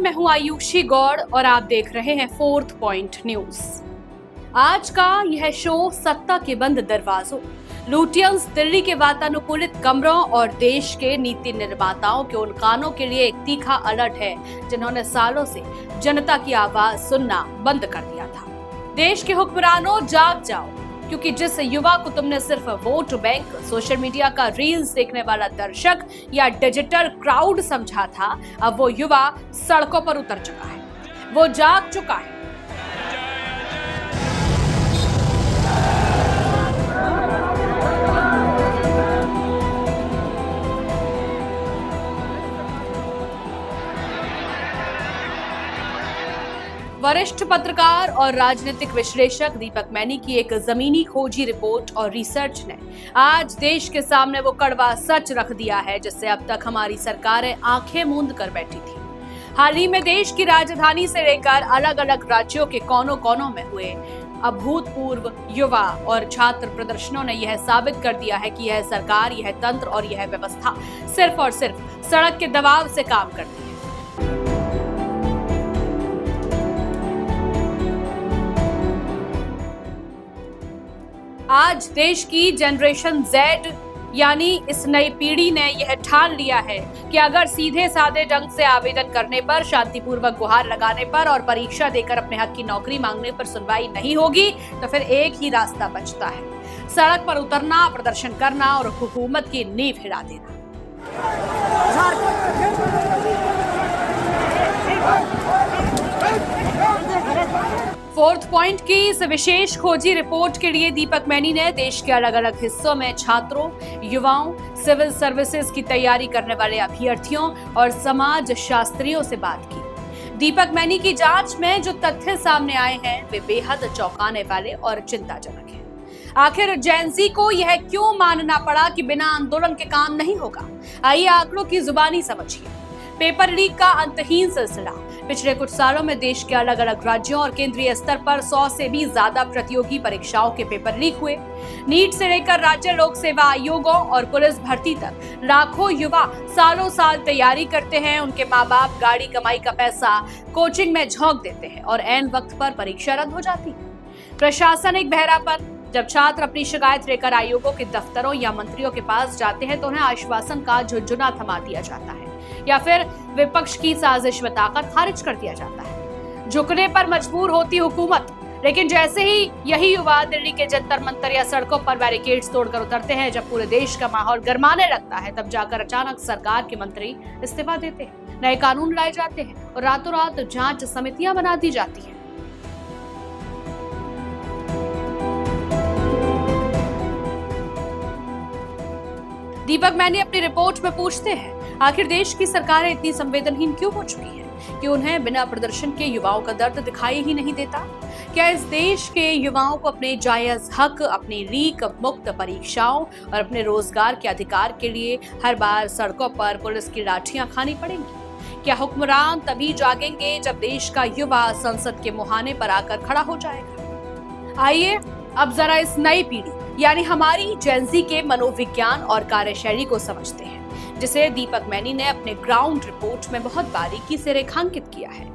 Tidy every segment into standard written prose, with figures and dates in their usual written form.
मैं हूं आयुषी गौड़ और आप देख रहे हैं फोर्थ पॉइंट न्यूज। आज का यह शो सत्ता के बंद दरवाजों, लुटियंस दिल्ली के वातानुकूलित कमरों और देश के नीति निर्माताओं के उन कानों के लिए एक तीखा अलर्ट है जिन्होंने सालों से जनता की आवाज सुनना बंद कर दिया था। देश के हुक्मरानों, जाग जाओ, क्योंकि जिस युवा को तुमने सिर्फ वोट बैंक, सोशल मीडिया का रील्स देखने वाला दर्शक या डिजिटल क्राउड समझा था, अब वो युवा सड़कों पर उतर चुका है, वो जाग चुका है। वरिष्ठ पत्रकार और राजनीतिक विश्लेषक दीपक मैनी की एक जमीनी खोजी रिपोर्ट और रिसर्च ने आज देश के सामने वो कड़वा सच रख दिया है जिससे अब तक हमारी सरकारें आंखें मूंद कर बैठी थी। हाल ही में देश की राजधानी से लेकर अलग अलग राज्यों के कोनों कोनों में हुए अभूतपूर्व युवा और छात्र प्रदर्शनों ने यह साबित कर दिया है कि यह सरकार, यह तंत्र और यह व्यवस्था सिर्फ और सिर्फ सड़क के दबाव से काम करती है। आज देश की जनरेशन Z यानी इस नई पीढ़ी ने यह ठान लिया है कि अगर सीधे साधे ढंग से आवेदन करने पर, शांतिपूर्वक गुहार लगाने पर और परीक्षा देकर अपने हक की नौकरी मांगने पर सुनवाई नहीं होगी तो फिर एक ही रास्ता बचता है, सड़क पर उतरना, प्रदर्शन करना और हुकूमत की नींव हिला देना। फोर्थ पॉइंट की इस विशेष खोजी रिपोर्ट के लिए दीपक मैनी ने देश के अलग अलग हिस्सों में छात्रों, युवाओं, सिविल सर्विसेज की तैयारी करने वाले अभ्यर्थियों और समाज शास्त्रियों से बात की। दीपक मैनी की जांच में जो तथ्य सामने आए हैं वे बेहद चौंकाने वाले और चिंताजनक हैं। आखिर जेन-ज़ी को यह क्यों मानना पड़ा कि बिना आंदोलन के काम नहीं होगा? आइए आंकड़ों की जुबानी समझिए। पेपर लीक का अंतहीन सिलसिला। पिछले कुछ सालों में देश के अलग अलग राज्यों और केंद्रीय स्तर पर 100 से भी ज्यादा प्रतियोगी परीक्षाओं के पेपर लीक हुए। नीट से लेकर राज्य लोक सेवा आयोगों और पुलिस भर्ती तक लाखों युवा सालों साल तैयारी करते हैं। उनके माँ बाप गाड़ी कमाई का पैसा कोचिंग में झोंक देते हैं और ऐन वक्त पर परीक्षा रद्द हो जाती है। प्रशासनिक बहरापन। जब छात्र अपनी शिकायत लेकर आयोगों के दफ्तरों या मंत्रियों के पास जाते हैं तो उन्हें आश्वासन का झुंझुना थमा दिया जाता है या फिर विपक्ष की साजिश बताकर खारिज कर दिया जाता है। झुकने पर मजबूर होती हुकूमत, लेकिन जैसे ही यही युवा दिल्ली के जंतर मंतर या सड़कों पर बैरिकेड्स तोड़कर उतरते हैं, जब पूरे देश का माहौल गरमाने लगता है, तब जाकर अचानक सरकार के मंत्री इस्तीफा देते हैं, नए कानून लाए जाते हैं और रातों रात जांच समितियां बना दी जाती हैं। दीपक मैनी अपनी रिपोर्ट में पूछते हैं, आखिर देश की सरकारें इतनी संवेदनहीन क्यों हो चुकी हैं कि उन्हें बिना प्रदर्शन के युवाओं का दर्द दिखाई ही नहीं देता? क्या इस देश के युवाओं को अपने जायज हक, अपनी लीक मुक्त परीक्षाओं और अपने रोजगार के अधिकार के लिए हर बार सड़कों पर पुलिस की लाठियां खानी पड़ेंगी? क्या हुक्मरान तभी जागेंगे जब देश का युवा संसद के मुहाने पर आकर खड़ा हो जाएगा? आइए अब जरा इस नई पीढ़ी यानी हमारी जेन-ज़ी के मनोविज्ञान और कार्यशैली को समझते हैं, जिसे दीपक मैनी ने अपने ग्राउंड रिपोर्ट में बहुत बारीकी से रेखांकित किया है।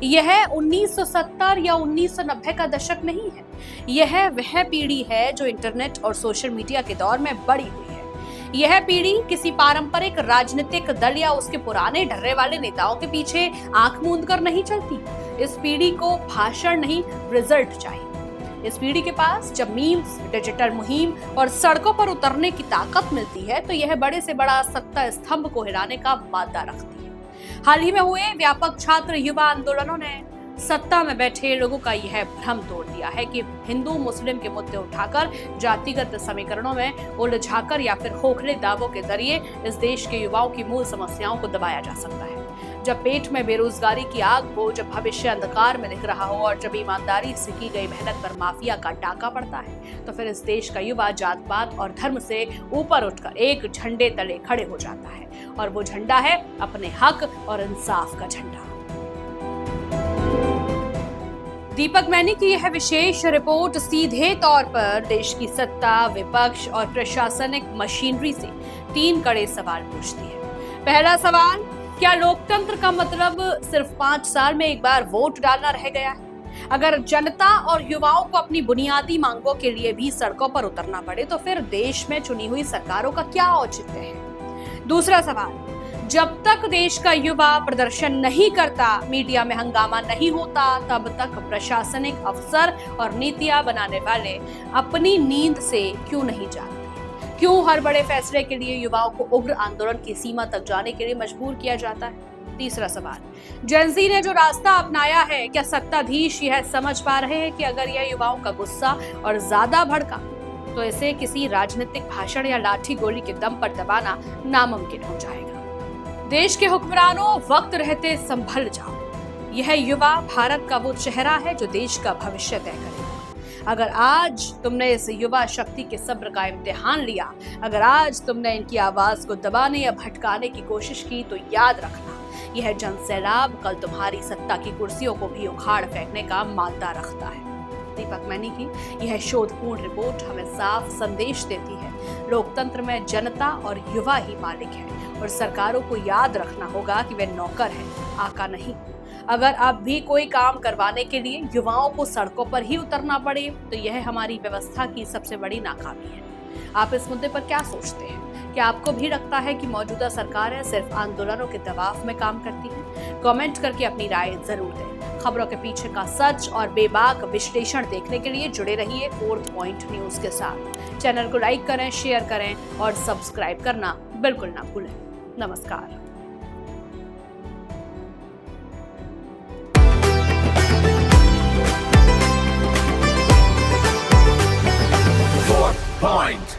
यह 1970 या 1990 का दशक नहीं है, यह वह पीढ़ी है जो इंटरनेट और सोशल मीडिया के दौर में बड़ी हुई है। यह पीढ़ी किसी पारंपरिक राजनीतिक दल या उसके पुराने ढर्रे वाले नेताओं के पीछे आंख मूंद कर नहीं चलती। इस पीढ़ी को भाषण नहीं, रिजल्ट चाहिए। इस पीढ़ी के पास जब मीम्स, डिजिटल मुहिम और सड़कों पर उतरने की ताकत मिलती है तो यह बड़े से बड़ा सत्ता स्तंभ को हिलाने का मादा रखती है। हाल ही में हुए व्यापक छात्र युवा आंदोलनों ने सत्ता में बैठे लोगों का यह भ्रम तोड़ दिया है कि हिंदू मुस्लिम के मुद्दे उठाकर, जातिगत समीकरणों में उलझाकर या फिर खोखले दावों के जरिए इस देश के युवाओं की मूल समस्याओं को दबाया जा सकता है। जब पेट में बेरोजगारी की आग हो, जब भविष्य अंधकार में दिख रहा हो और जब ईमानदारी से की गई मेहनत पर माफिया का डाका पड़ता है, तो फिर इस देश का युवा जात पात और धर्म से ऊपर उठकर एक झंडे तले खड़े हो जाता है और वो झंडा है अपने हक और इंसाफ का झंडा। दीपक मैनी की यह विशेष रिपोर्ट सीधे तौर पर देश की सत्ता, विपक्ष और प्रशासनिक मशीनरी से 3 कड़े सवाल पूछती है। पहला सवाल, क्या लोकतंत्र का मतलब सिर्फ 5 साल में एक बार वोट डालना रह गया है? अगर जनता और युवाओं को अपनी बुनियादी मांगों के लिए भी सड़कों पर उतरना पड़े तो फिर देश में चुनी हुई सरकारों का क्या औचित्य है? दूसरा सवाल, जब तक देश का युवा प्रदर्शन नहीं करता, मीडिया में हंगामा नहीं होता, तब तक प्रशासनिक अफसर और नीतियां बनाने वाले अपनी नींद से क्यों नहीं जागते? क्यों हर बड़े फैसले के लिए युवाओं को उग्र आंदोलन की सीमा तक जाने के लिए मजबूर किया जाता है? तीसरा सवाल, जेनजी ने जो रास्ता अपनाया है, क्या सत्ताधीश यह समझ पा रहे हैं कि अगर यह युवाओं का गुस्सा और ज्यादा भड़का तो इसे किसी राजनीतिक भाषण या लाठी गोली के दम पर दबाना नामुमकिन हो जाएगा? देश के हुक्मरानों, वक्त रहते संभल जाओ। यह युवा भारत का वो चेहरा है जो देश का भविष्य तय करेगा। अगर आज तुमने इस युवा शक्ति के सब्र का इम्तिहान लिया, अगर आज तुमने इनकी आवाज को दबाने या भटकाने की कोशिश की, तो याद रखना, यह जन सैलाब कल तुम्हारी सत्ता की कुर्सियों को भी उखाड़ फेंकने का मादा रखता है। दीपक मैनी की यह शोधपूर्ण रिपोर्ट हमें साफ संदेश देती है, लोकतंत्र में जनता और युवा ही मालिक है और सरकारों को याद रखना होगा कि वे नौकर हैं, आका नहीं। अगर अब भी कोई काम करवाने के लिए युवाओं को सड़कों पर ही उतरना पड़े तो यह हमारी व्यवस्था की सबसे बड़ी नाकामी है। आप इस मुद्दे पर क्या सोचते हैं? क्या आपको भी लगता है कि मौजूदा सरकारें सिर्फ आंदोलनों के दबाव में काम करती हैं? कमेंट करके अपनी राय जरूर दें। खबरों के पीछे का सच और बेबाक विश्लेषण देखने के लिए जुड़े रहिए फोर्थ पॉइंट न्यूज के साथ। चैनल को लाइक करें, शेयर करें और सब्सक्राइब करना बिल्कुल ना भूलें। नमस्कार। Point.